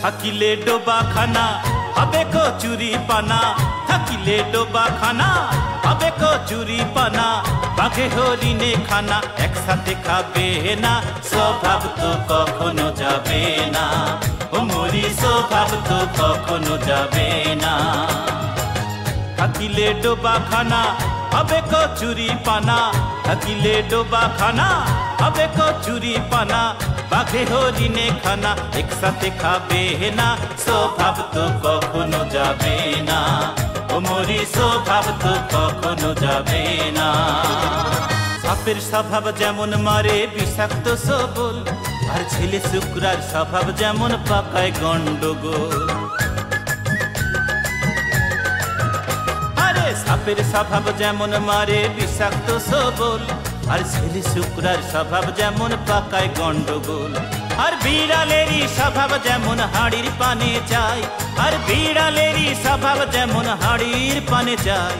থাকিলে ডোবা খানা হবে কচুরি পানা, থাকিলে ডোবা খানা হবে কচুরি পানা, বাঘে হরিণে খানা একসাথে খাবে না, স্বভাব তো কখনো যাবে না, ও মরি স্বভাব তো কখনো যাবে না। থাকিলে ডোবা খানা হবে কচুরি পানা, থাকিলে ডোবা খানা হবে কচুরি পানা, বাঘে হরিণে খানা একসাথে খাবে না, স্বভাব তো কখনো যাবে না, ও মরি স্বভাব তো কখনো যাবে না। সাপের স্বভাব যেমন মারে বিষাক্ত সবল, আর ছেলে শুক্রার স্বভাব যেমন পাকায় গন্ডগোল। আরে সাপের স্বভাব যেমন মারে বিষাক্ত সবল, আর ছেলে শুক্রার স্বভাব যেমন পাকায় গন্ডগোল। আর বিড়ালেরই স্বভাব যেমন হাড়ির পানে যায়, আর বিড়ালেরই স্বভাব যেমন হাড়ির পানে যায়,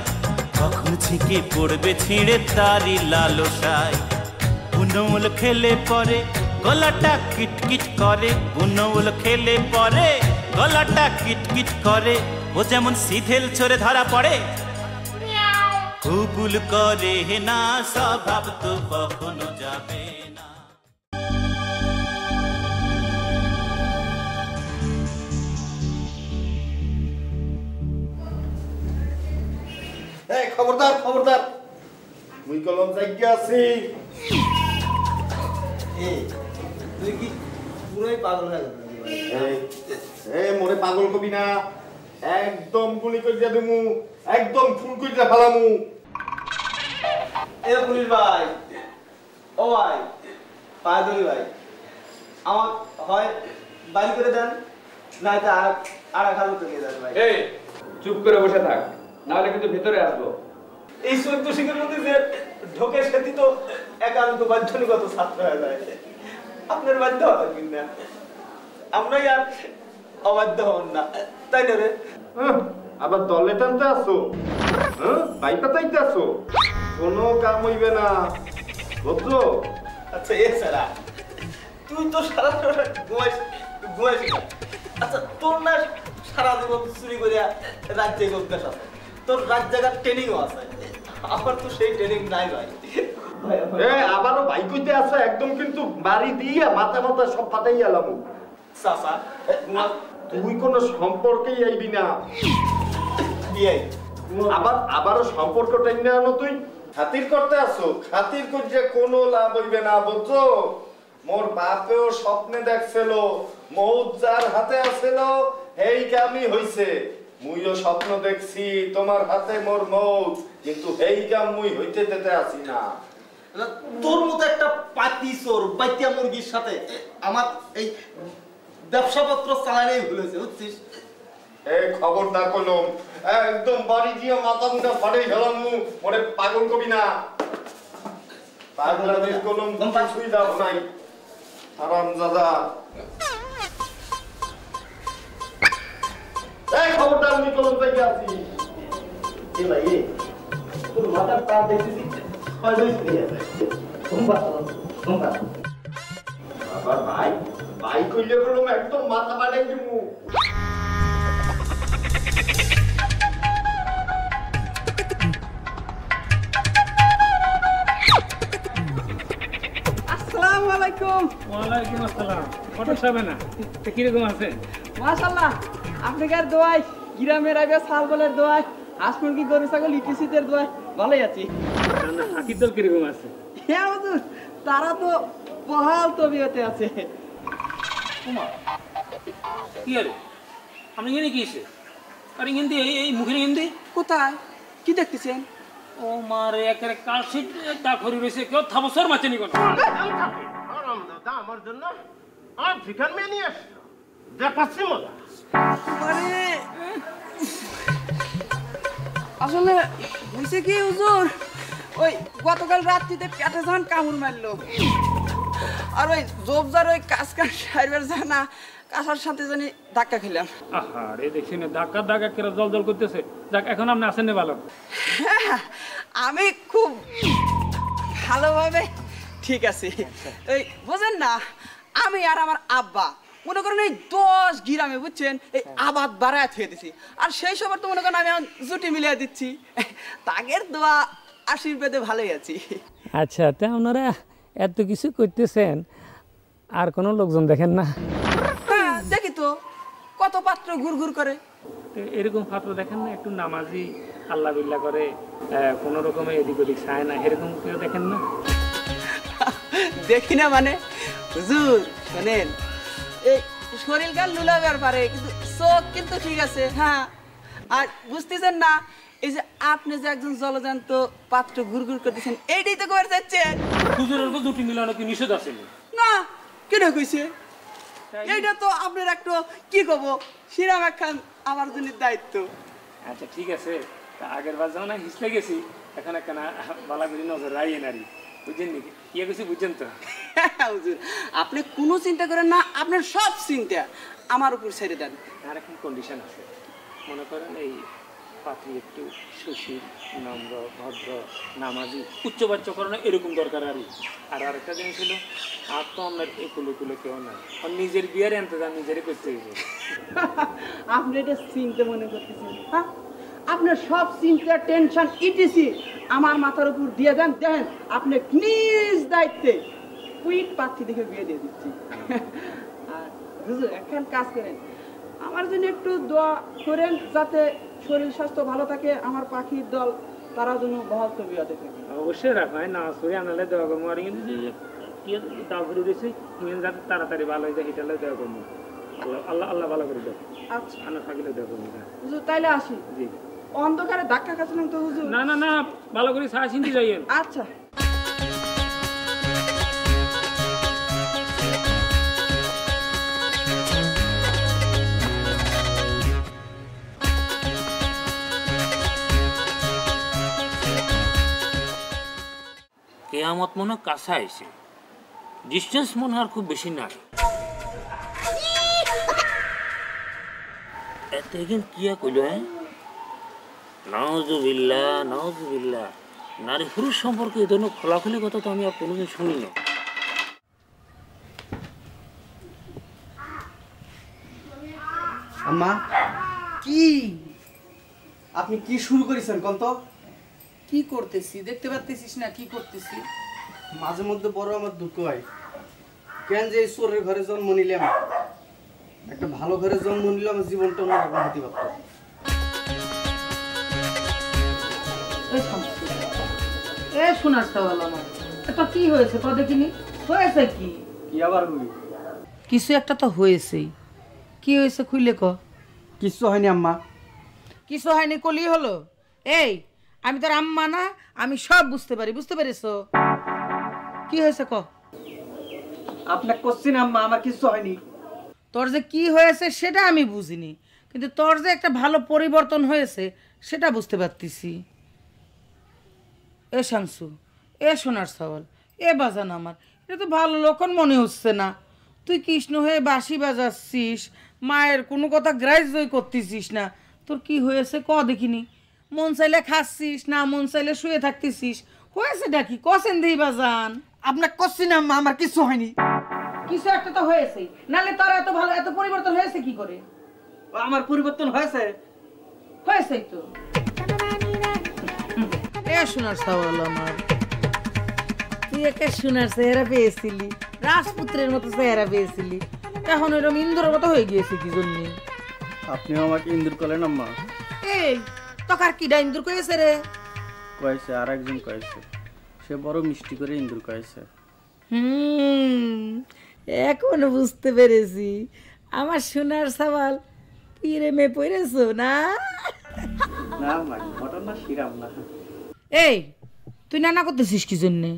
কখন ছিকে পড়বে ছিঁড়ে তারি লালসায়। বুনৌল খেলে পরে গলাটা কিটকিট করে, বুনৌল খেলে পরে গলাটা কিটকিট করে, ও যেমন সিধেল ছড়ে ধরা পড়ে, কুবুল করে না, স্বভাব তো কখনো যাবে না। এই খবরদার খবরদার, মুই কলম জায়গা আছি। তুই কি পুরোই পাগল হয়ে গেল? মোরে পাগল কবি না, একদম গুলি করিয়া দেবো, একদম ফুল করিয়া ফেলামু। এ পুলিশ ভাই, ও ভাই, পায়দলি ভাই, আমার হয় বাড়ি করে দেন, নয়তো আর এক হালতে নিয়ে যান ভাই। এই চুপ করে বসে থাক, নাহলে কিন্তু ভিতরে আসবো। এই 14 শিখের মধ্যে যে ঢোকে সেটি তো একান্ত বাধ্যনিগত ছাত্র হয়ে যায়। আপনার বাধ্য হবেন না, আমরাই আর অবাধ্য হন না, তাই না রে? আবার দলে টানতে আসো, পাইপা তাইতে আসো, কোনো কাম হইবে না, বুঝছো? আচ্ছা এছাড়া তুই তো সারা ঘুমাইছি না। আচ্ছা তোর না সারা জীবন চুরি করিয়া রাজ্যে অভ্যাস আছে, তোর রাত জায়গার ট্রেনিংও আছে, আমার তো সেই ট্রেনিং নাই ভাই। আবারও বাইক হইতে আসো, একদম কিন্তু বাড়ি দিয়ে মাথা মাথা সব ফাটাই এলাম। চাচা তুই কোন সম্পর্কেই আইবি না, আবারও সম্পর্ক টেনে আনো, তুই খাতির করতে আসো, খাতির করছে কোনো লাভ হইবে না, বুঝছো? মোর বাপেও স্বপ্নে দেখছিল, মৌত যার হাতে আসছিল এই কামই হইছে, মুইও স্বপ্ন দেখছি তোমার হাতে মোর মৌত, কিন্তু এই কাম মুই হইতে দিতে আসি না। তোর মতো একটা পাতি চোর বাইতিয়া মুরগির সাথে আমার এই ব্যবসাপত্র চালানোই ভুলেছে, বুঝছিস? এই খবরদার কলম, একদম বাড়ি দিয়ে মাথা মুখা ফাটাই গেলাম, মনে পাগল কবি না, পাগলামির কলম কিছুই দাও নাই, হারামজাদা। এই খবরদার, আমি কলম থেকে আছি। এ ভাই তোর মাথার তার দেখতেছি আবার ভাই ভাই কইলে কলম একদম মাথা ফাটাই দিমু। আসসালামু আলাইকুম। ওয়ালাইকুম আসসালাম। ফটো ছাবে না, কিরকম আছেন? মাশাআল্লাহ, আপনাদের দোয়ায়, গ্রামের আগে সালবলের দোয়ায়, হাঁস মুরগি গরু ছাগল ইটিসিদের দোয়ায় ভালোই আছি। হাকির দল কিরকম আছে? হ্যাঁ হুজুর, তারা তো বহাল তবিয়তে আছে। কি আরে আপনি এখানে কি এসে? আরে হিন্দি, এই মুখের হিন্দি কোথায় কি দেখতেছেন? ও মারে একেবারে কালশিট দা করি রয়েছে, কেউ থাবসর মাছেনি কোন আমার জন্য আফ্রিকান মেয়ে নিয়ে আসছো, দেখাচ্ছি মজা। আরে আসলে হয়েছে কি হুজুর, ওই গতকাল রাত্রিতে পেটে যখন কামড় মারলো, আর ওই জবজার ওই কাজ সারবার জানা কাঁসার সাথে জানি ধাক্কা খেলাম। আরে দেখছি না ধাক্কা ধাক্কা করে জল জল করতেছে। যাক, এখন আপনি আসেন না ভালো? আমি খুব ভালোভাবে ঠিক আছে। ওই বোঝেন না, আমি আর আমার আব্বা মনে করেন এই 10 গ্রামে বুঝছেন এই আবাদ বাড়ায় থুয়ে দিছি আর সেই সবার তো মনে করেন আমি এখন জুটি মিলিয়ে দিচ্ছি তাগের দোয়া আশীর্বাদে ভালোই আছি আচ্ছা তা আপনারা এত কিছু করতেছেন আর কোনো লোকজন দেখেন না? হ্যাঁ দেখি তো কত পাত্র ঘুরঘুর করে। এরকম পাত্র দেখেন না একটু নামাজি আল্লাহ বিল্লাহ করে কোনো রকমে এদিক ওদিক চায় না, এরকম কেউ দেখেন না? দেখি না মানে হুজুর শোনেন এই শরীর গাল লুলাবার পারে কিন্তু চোখ কিন্তু ঠিক আছে। হ্যাঁ আর বুঝতেছেন না এই যে আপনি যে একজন জলজান্ত পাত্র ঘুরঘুর করতেছেন এইটাই তো করে যাচ্ছেন। হুজুরের তো দুটি মিলানো কি নিষেধ আছে না কেন কইছে এইটা তো আপনার একটু কি কব সিরাম খান আমার জন্য দায়িত্ব। আচ্ছা ঠিক আছে, তা আগের বার যখন হিসলে গেছি এখন একখানা বালা করে নজর রাইয়ে নারী বুঝছেন নাকি ইয়ে কিছু বুঝছেন তো? হুজুর আপনি কোনো চিন্তা করেন না, আপনার সব চিন্তা আমার উপর ছেড়ে দেন। আর এখন কন্ডিশন আছে, মনে করেন এই পাত্রী একটু সুশীল নম্র ভদ্র নামাজি উচ্চবাচ্যকরণে এরকম দরকার আর আরেকটা জিনিস হলো আর তো আপনার একুলো কেউ না, আর নিজের বিয়ার ইন্তজাম নিজেরই করতে হবে। আপনি এটা চিন্তা মনে করতেছেন? হ্যাঁ আপনার সব চিন্তা টেনশন ইটিসি আমার মাথার উপর দিয়ে দেন, দেখেন আপনি নিজ দায়িত্বে কুইক পাত্রী দেখে বিয়ে দিয়ে দিচ্ছি। আর হুজুর এখন কাজ করেন আমার জন্য একটু দোয়া করেন যাতে শরীর স্বাস্থ্য ভালো থাকে, আমার পাখির দল তারা যেন বহাল তবিয়তে থাকে। অবশ্যই রাখায় না সরি আনালে দেওয়া করবো আর কিন্তু কি দাও করে দিয়েছি যাতে তাড়াতাড়ি ভালো হয়ে যায় এটালে দেওয়া করবো। আল্লাহ আল্লাহ ভালো করে দেবো। আচ্ছা আনা থাকলে দেওয়া করবো। হুজুর তাইলে আসি। জি অন্ধকারে ধাক্কা খাচ্ছিলাম তো হুজুর। না না না ভালো করে সাহা চিনতে যাইয়েন। আচ্ছা কেয়ামত মনে কাছে আইছে, ডিস্টেন্স মনে আর খুব বেশি নাই। এত এখান কিয়া কইল হ্যাঁ নাউজুবিল্লাহ নাউজুবিল্লাহ, নারী পুরুষ সম্পর্কে এই ধরনের খোলাখুলি কথা তো আমি আর কোনোদিন শুনি না। আম্মা কি আপনি কি শুরু করেছেন কোন তো? কি করতেছি দেখতে পাচ্ছিস না কি করতেছি? মাঝে মধ্যে বড় আমার দুঃখ হয় কেন যে এই চোরের ঘরে জন্ম নিলাম, একটা ভালো ঘরে জন্ম নিলে আমার জীবনটা অন্যরকম হতে পারত। এ শোনাস তো বলো আমার এটা কি হয়েছে তো দেখিনি হয়েছে কি? কি আবার হই? কিছু একটা তো হয়েছেই। কি হয়েছে খুইলে ক। কিচ্ছু হয়নি আম্মা। কিছু হয়নি কলি হলো? এই আমি তোর আম্মা না, আমি সব বুঝতে পারি, বুঝতে পারিস? কি হয়েছে ক। আপনাকে কোশ্চিন আম্মা, আমার কিচ্ছু হয়নি। তোর যে কি হয়েছে সেটা আমি বুঝিনি, কিন্তু তোর যে একটা ভালো পরিবর্তন হয়েছে সেটা বুঝতে পারতেছি। এ শামসু, এ সোনার সওয়াল, এ বাজান আমার, এটা তো ভালো লক্ষণ মনে হচ্ছে না। তুই কৃষ্ণ হয়ে বাঁশি বাজাচ্ছিস, মায়ের কোনো কথা গ্রাহ্যই করতেছিস না। তোর কি হয়েছে ক দেখিনি। মন চাইলে খাচ্ছিস না, মন চাইলে শুয়ে থাকতেছিস, হয়েছে ডাকি কসেন দেই বাজান। আপনাকে কোশ্চিন আম্মা, আমার কিচ্ছু হয়নি। কিছু একটা তো হয়েছেই, নাহলে তোর এত ভালো এত পরিবর্তন হয়েছে কি করে? আমার পরিবর্তন হয়েছে। হয়েছেই তো। এ সোনার সওয়াল আমার, তুই একে সোনার চেহারা পেয়েছিলি, রাজপুত্রের মতো চেহারা পেয়েছিলি, এখন এরকম ইন্দুরের মতো হয়ে গিয়েছে কি জন্য? আপনিও আমাকে ইন্দুর করলেন আম্মা। এই তকার কিডা ইন্দুর কয়েছে রে? কয়েছে আর একজন কয়েছে, সে বড় মিষ্টি করে ইন্দুর কয়েছে। এখন বুঝতে পেরেছি আমার সোনার সওয়াল প্রেমে পড়েছো না? না মা, ঘটনা শিরাম না। এই তুই নানা করতেছিস কি জন্যে?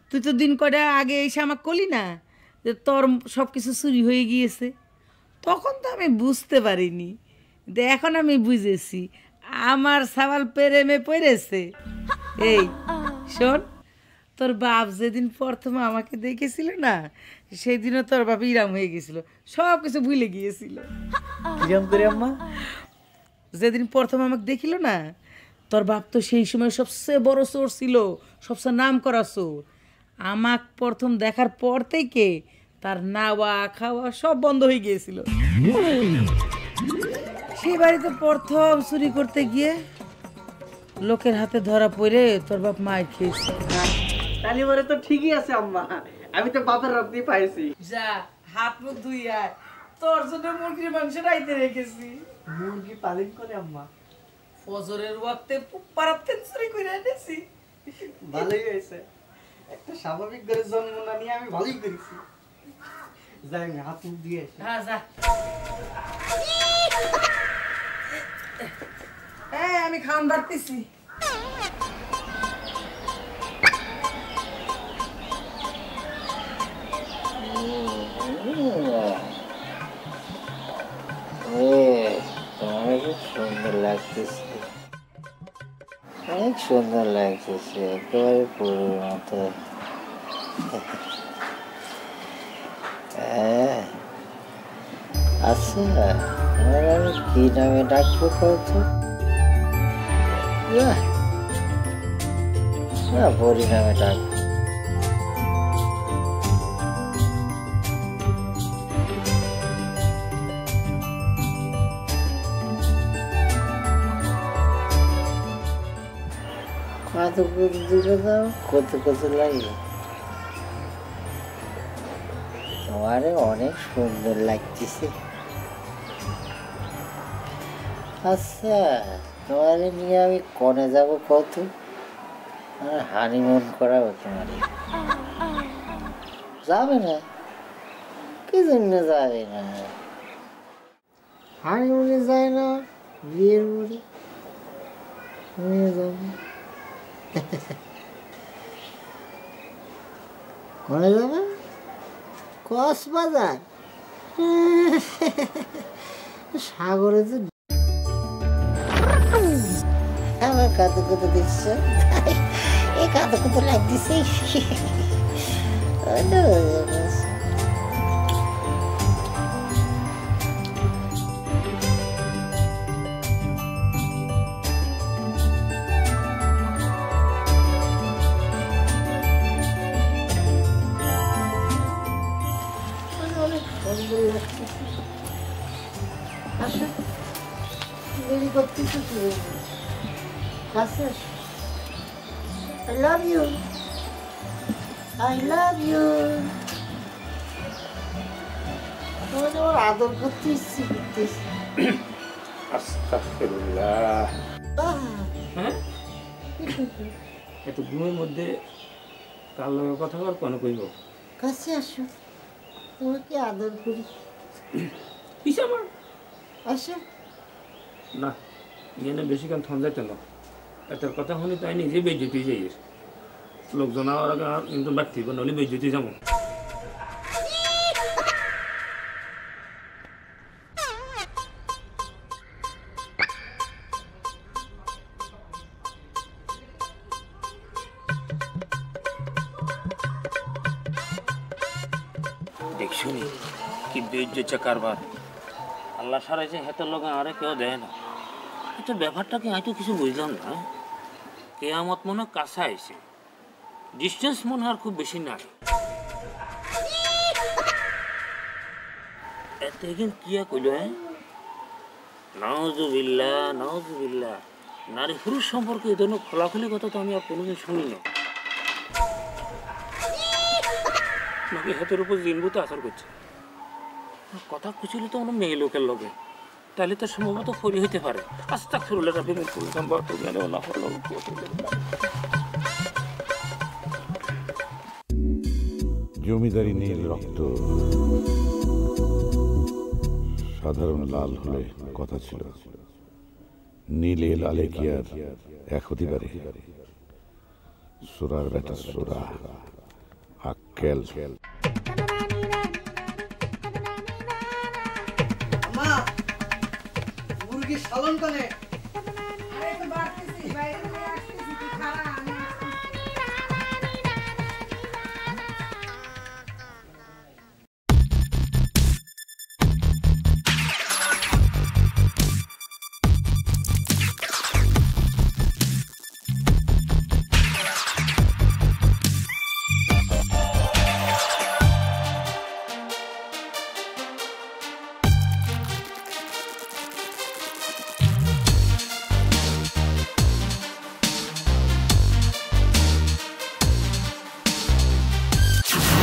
তুই তো দিন কটা আগে এসে আমাকে কলি না যে তোর সব কিছু চুরি হয়ে গিয়েছে, তখন তো আমি বুঝতে পারিনি, এখন আমি বুঝেছি আমার সওয়াল প্রেমে পড়েছে। এই শোন, তোর বাপ যেদিন প্রথম আমাকে দেখেছিল না সেই দিনও তোর বাপ ইরাম হয়ে গেছিল, সব কিছু ভুলে গিয়েছিল। কিরাম করে আম্মা? যেদিন প্রথম আমাকে দেখিল না তোর বাপ তো সেই সময় সবচেয়ে বড় চোর ছিল, সবচেয়ে নাম করা চোর। আমাকে প্রথম দেখার পর থেকে তার নাওয়া খাওয়া সব বন্ধ হয়ে গিয়েছিল। সেই বাড়িতে প্রথম চুরি করতে গিয়ে লোকের হাতে ধরা পড়ে তোর বাপ মায়ের খেয়েছে। তালি বলে তো ঠিকই আছে আম্মা, আমি তো বাপের রাত্রি পাইছি। যা হাত মুখ ধুই আয়, তোর জন্য মুরগির মাংস রাইতে রেখেছি। মুরগি পালন করে আম্মা? ফজরের ওয়াক্তে পাড়াতে চুরি করে এনেছি। ভালোই হয়েছে, একটা স্বাভাবিক ঘরে জন্ম না নিয়ে আমি ভালোই করেছি। যাই আমি হাত মুখ দিয়ে আসি। হ্যাঁ যা। হ্যাঁ আমি খান বাড়তেছি। তোমার খুব সুন্দর লাগতেছে, অনেক সুন্দর লাগতেছে, একেবারে পুরোর মতো। আচ্ছা আমার আমি কি নামে ডাকবো কত? না বড়ি নামে ডাকবো। কত কত দিলে দাও, কত কত লাগে? তোমারে অনেক সুন্দর লাগতেছে। আচ্ছা তোমারে নিয়ে আমি কনে যাব কত? হানিমুন করাবো তোমারে। যাবে না? কি জন্য যাবে না? হানিমুনে যায় না, বিয়ের পরে নিয়ে যাবে। কোনে যাবে? কক্সবাজার? সাগরে তো আমার কত কত দেখছ, এই কত কত লাগতেছে। দেরি করতেছ কি? কাছে I love you. I love you. তোমার আমার আদর করতে ইচ্ছে করতেছি। আস্তাগফিরুল্লাহ। হ্যাঁ এত ঘুমের মধ্যে কার লগে কথা বল কোন কইব? কাছে আসো, তোমাকে আদর করি। পিছে আমার আসো না, এখানে বেশিক্ষণ থন যাইতে না। এটার কথা শুনি তাই নিজে বেজ্জতি যাই, লোকজন আর আগে কিন্তু ব্যক্তি নইলে বেজ্জতি যাবো। দেখছুনি কি বেজ্জতি কারবার, আল্লাহ সারাইছে হেতের লোক আরে কেউ দেয় না। এটা ব্যাপারটা কি আমি তো কিছু বুঝলাম না। কেয়ামত মনে কাছে আইছে, ডিস্টেন্স মনে আর খুব বেশি নাই। এতে কিন্তু কিয়া কইল? হ্যাঁ নাউজুবিল্লাহ নাউজুবিল্লাহ। নারী পুরুষ সম্পর্কে এই ধরনের খোলাখুলি কথা তো আমি আর কোনোদিন শুনি না। নাকি হাতের উপর জিনবুতে আসার করছে কথা খুঁজলে তো অন্য মেয়ে লোকের লগে, তাহলে তো সম্ভবত ফরি হইতে পারে। আস্তাগফিরুল্লাহ রাব্বি মিন কুল্লি যামবি ওয়া আতুবু ইলাইহি ওয়া লা হাওলা ওয়া লা কুওয়াতা ইল্লা বিল্লাহ। জমিদারি নীল রক্ত সাধারণ লাল হলে কথা ছিল, নীলে লালে কি আর এক হতে পারে? সুরার বেটা সুরা, আক্কেল। মা মুরগি সালন কানে? আরে তো বাড়তেছি, বাইরে নিয়ে আসতেছি, তুই খারা আমি আসতেছি।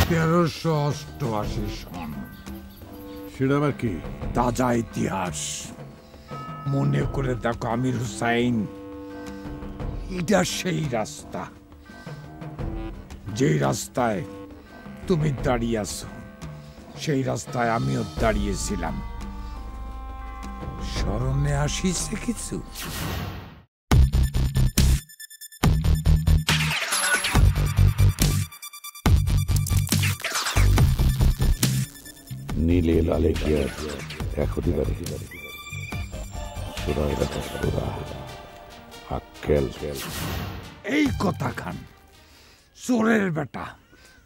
1388 সন। সেটা আবার কি? তাজা ইতিহাস। মনে করে দেখো আমির হুসাইন, এটা সেই রাস্তা, যেই রাস্তায় তুমি দাঁড়িয়ে আছো, সেই রাস্তায় আমিও দাঁড়িয়েছিলাম। স্মরণে আসিছে কিছু? নীলে লালে কি আর এক হতে পারে? সুরার কথা সুরা, আক্কেল। এই কথা খান, চোরের বেটা,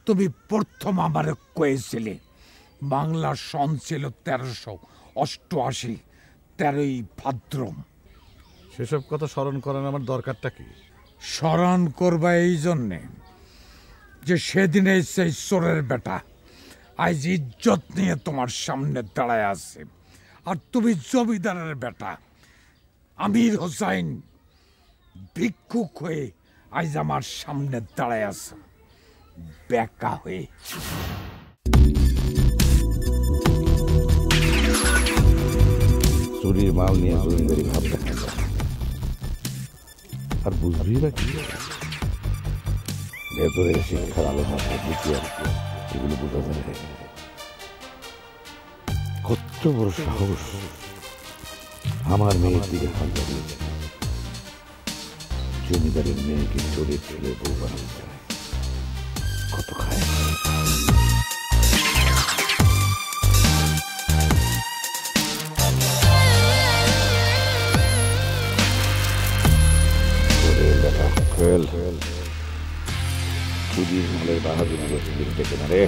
তুমি প্রথম আমার কয়েছিলে বাংলার সন ছিল 1388, 13ই ভাদ্র। সেসব কথা স্মরণ করার আমার দরকারটা কি? স্মরণ করবা এই জন্যে যে সেদিনে সেই চোরের বেটা আজ ইজ্জত নিয়ে তোমার সামনে দাঁড়ায় আছে, আর তুমি জমিদারের বেটা আমির হোসাইন ভিক্ষুক হয়ে আজ আমার সামনে দাঁড়ায় আছে বেকা হয়ে। চুরির মাল নিয়ে জমিদারি ভাব দেখা যায়, আর বুঝবি না কি ভেতরে শিক্ষার আলো মাথায় ঢুকিয়ে এগুলো বোঝা যায়। কত বড় সাহস আমার মেয়ের দিকে হাত বাড়িয়েছে। জমিদারের মেয়েকে চোরের ছেলে বউ বানাতে চায়, কত খায়। চুরির মালের বাহাদুরি দেখে না রে।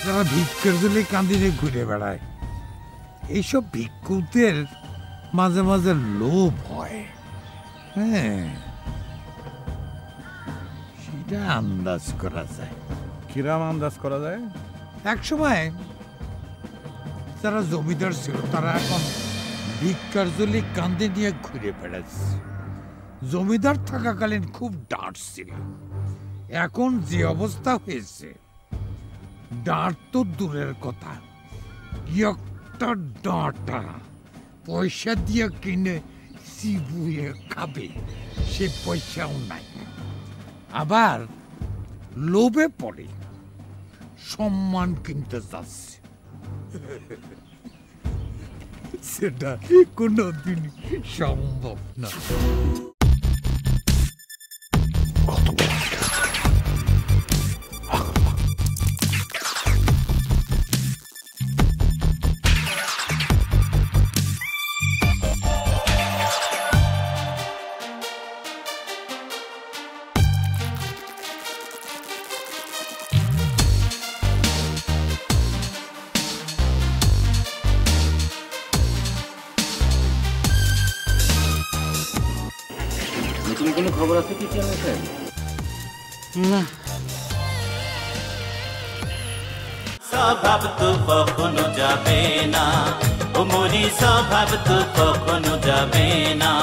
যারা ভিক্ষের জন্য কান্দিনে ঘুরে বেড়ায়, এইসব ভিক্ষুকদের মাঝে মাঝে লোভ হয়। হ্যাঁ, সেটা আন্দাজ করা যায়। কিরাম আন্দাজ করা যায়? এক সময় যারা জমিদার ছিল তারা এখন ভিক্ষার জন্য কান্দে নিয়ে ঘুরে বেড়াচ্ছে। জমিদার থাকাকালীন খুব ডাঁট ছিল, এখন যে অবস্থা হয়েছে ডাঁট তো দূরের কথা, একটা ডাঁটা পয়সা দিয়ে কিনে চিবুয়ে খাবে সে পয়সাও নাই। আবার লোভে পড়ে সম্মান কিনতে যাচ্ছে, সেটা কোনোদিন সম্ভব না। কোনো খবর আছে কি চেয়ারম্যান সাহেব? না, স্বভাব তো কখনো যাবে না, ও মরি স্বভাব তো কখনো যাবে না।